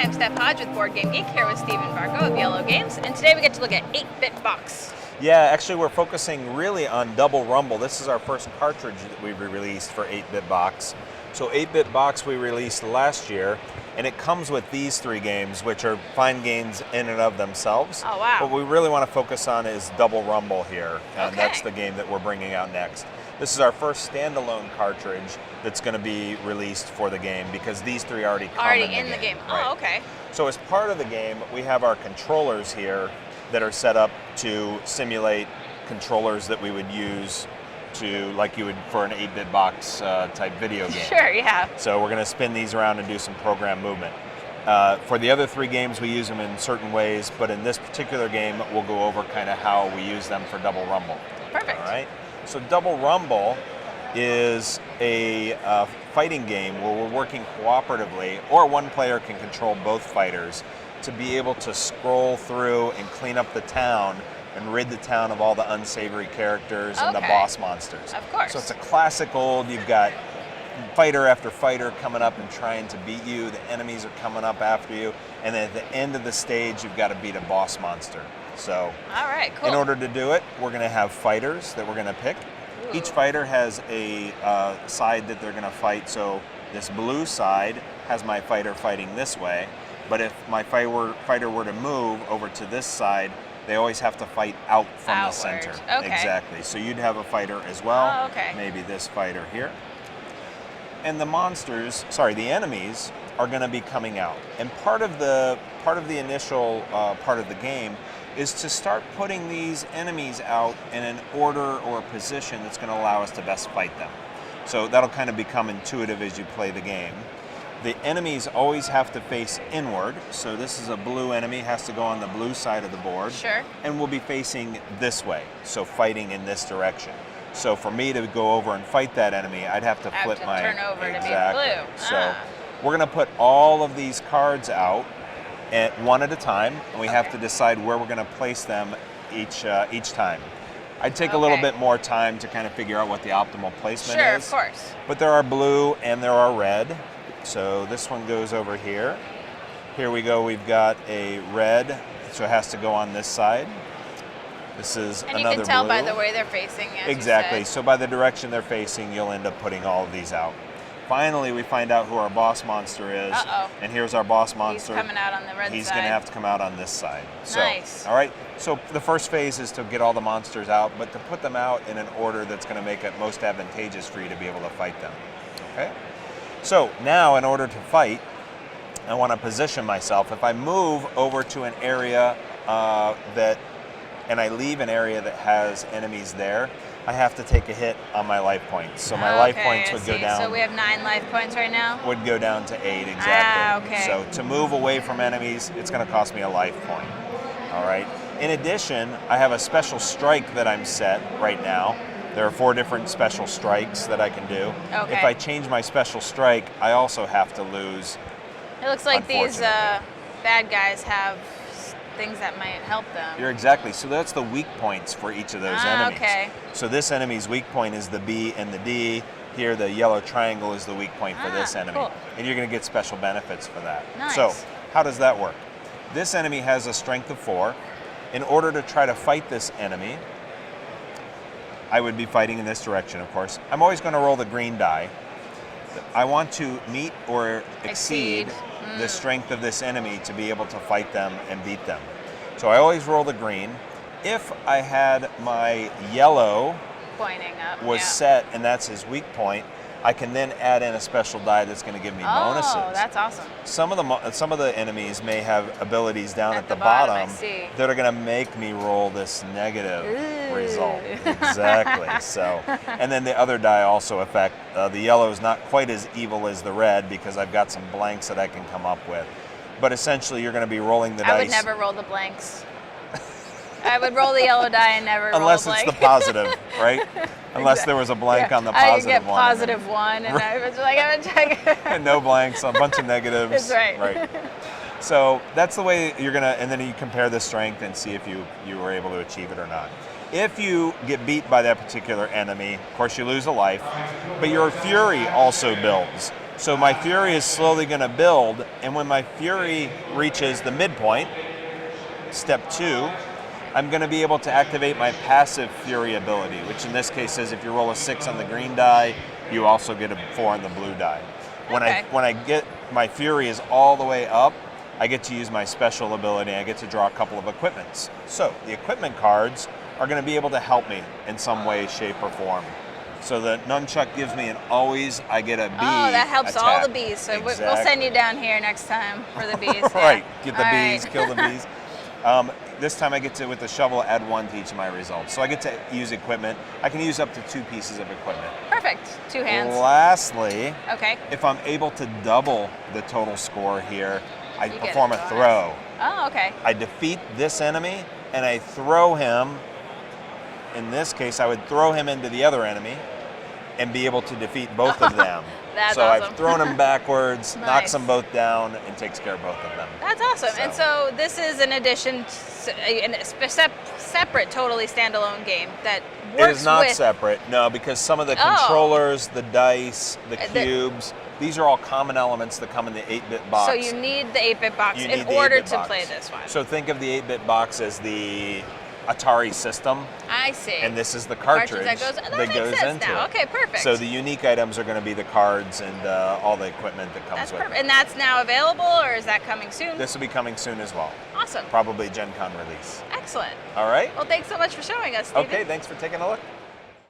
I'm Steph Hodge with BoardGameGeek here with Stephen Barco of Yellow Games, and today we get to look at 8-Bit Box. Yeah, actually we're focusing really on Double Rumble. This is our first cartridge that we released for 8-Bit Box. So 8-Bit Box we released last year, and it comes with these three games, which are fine games in and of themselves. Oh, wow. What we really want to focus on is Double Rumble here, and Okay. that's the game that we're bringing out next. This is our first standalone cartridge that's going to be released for the game because these three already come in the game. Right. Oh, okay. So as part of the game, we have our controllers here that are set up to simulate controllers that we would use to, like you would for an 8-Bit Box type video game. Sure, yeah. So we're going to spin these around and do some program movement. For the other three games, we use them in certain ways, but in this particular game, we'll go over kind of how we use them for Double Rumble. Perfect. All right. So Double Rumble is a fighting game where we're working cooperatively, or one player can control both fighters to be able to scroll through and clean up the town and rid the town of all the unsavory characters and the Okay. boss monsters. Of course. So it's a classic old, you've got fighter after fighter coming up and trying to beat you, the enemies are coming up after you, and at the end of the stage you've got to beat a boss monster. So All right, cool. in order to do it, we're going to have fighters that we're going to pick. Ooh. Each fighter has a side that they're going to fight. So this blue side has my fighter fighting this way. But if my fighter were to move over to this side, they always have to fight out from Outward. the center. Okay. Exactly. So you'd have a fighter as well. Oh, okay. Maybe this fighter here. And the enemies are going to be coming out. And part of the initial part of the game is to start putting these enemies out in an order or a position that's going to allow us to best fight them. So that'll kind of become intuitive as you play the game. The enemies always have to face inward, so this is a blue enemy, has to go on the blue side of the board. Sure. And we'll be facing this way, so fighting in this direction. So for me to go over and fight that enemy, I'd have to flip my... turn over to be Exactly. blue. So we're going to put all of these cards out one at a time, and we have to decide where we're going to place them each time. I'd take a little bit more time to kind of figure out what the optimal placement Sure, is. of course. But there are blue and there are red. So this one goes over here. Here we go, we've got a red, so it has to go on this side. This is And another you can tell blue. by the way they're facing, as Exactly. you said. So by the direction they're facing, you'll end up putting all of these out. Finally, we find out who our boss monster is. Uh-oh. And here's our boss monster. He's coming out on the red He's side. going to have to come out on this side. So, Nice. all right. So the first phase is to get all the monsters out, but to put them out in an order that's going to make it most advantageous for you to be able to fight them. Okay? So now, in order to fight, I want to position myself. If I move over to an area and I leave an area that has enemies there, I have to take a hit on my life points. So my life points would go down. So we have 9 life points right now? Would go down to 8, exactly. Okay. So to move away from enemies, it's going to cost me a life point. All right. In addition, I have a special strike that I'm set right now. There are 4 different special strikes that I can do. Okay. If I change my special strike, I also have to lose. It looks like these Unfortunately. bad guys have things that might help them. You're exactly. So that's the weak points for each of those enemies. Okay. So this enemy's weak point is the B and the D. Here, the yellow triangle is the weak point for this enemy. Cool. And you're going to get special benefits for that. Nice. So how does that work? This enemy has a strength of 4. In order to try to fight this enemy, I would be fighting in this direction, of course. I'm always going to roll the green die. I want to meet or exceed the strength of this enemy to be able to fight them and beat them. So I always roll the green. If I had my yellow Pointing up. was set and that's his weak point, I can then add in a special die that's going to give me bonuses. Oh, that's awesome. Some of the enemies may have abilities down at the bottom, I bottom see. that are going to make me roll this negative Ooh. result. Exactly. So, and then the other die also affect the yellow is not quite as evil as the red because I've got some blanks that I can come up with. But essentially, you're going to be rolling the dice. I would never roll the blanks. I would roll the yellow die and never roll a unless blank. it's the positive, right? Unless there was a blank on the positive I get one. positive 1, and I was like, I'm gonna check. And no blanks, a bunch of negatives. That's right. Right. So that's the way you're gonna, and then you compare the strength and see if you were able to achieve it or not. If you get beat by that particular enemy, of course you lose a life, but your fury also builds. So my Fury is slowly going to build, and when my Fury reaches the midpoint, step 2, I'm going to be able to activate my passive Fury ability, which in this case says if you roll a 6 on the green die, you also get a 4 on the blue die. When I get my Fury is all the way up, I get to use my special ability. I get to draw a couple of equipments. So the equipment cards are going to be able to help me in some way, shape, or form. So the nunchuck gives me an always, I get a bee. Oh, that helps attack. all the bees. So Exactly. we'll send you down here next time for the bees. Right, Yeah. get the All bees, right. kill the bees. This time I get to, with the shovel, add 1 to each of my results. So I get to use equipment. I can use up to 2 pieces of equipment. Perfect. 2 hands. Lastly, Okay. if I'm able to double the total score here, I You get perform a bonus. throw. Oh, okay. I defeat this enemy, and I throw him. In this case, I would throw him into the other enemy and be able to defeat both of them. That's so awesome. I've thrown them backwards, knocks Nice. them both down, and takes care of both of them. That's awesome. And So- so this is an addition, separate, totally standalone game that It works is not with. separate, no, because some of the Oh. controllers, the dice, the The- cubes, these are all common elements that come in the 8-bit box. So you need the 8-bit box You in need the order 8-bit to box. play this one. So think of the 8-bit box as the Atari system, I see. and this is the cartridge cartridge that makes sense into now. it. Okay, perfect. So the unique items are going to be the cards and all the equipment that comes That's with perfect. it. And that's now available, or is that coming soon? This will be coming soon as well, Awesome. probably Gen Con release. Excellent. All right? Well, thanks so much for showing us, Steven. Okay, thanks for taking a look.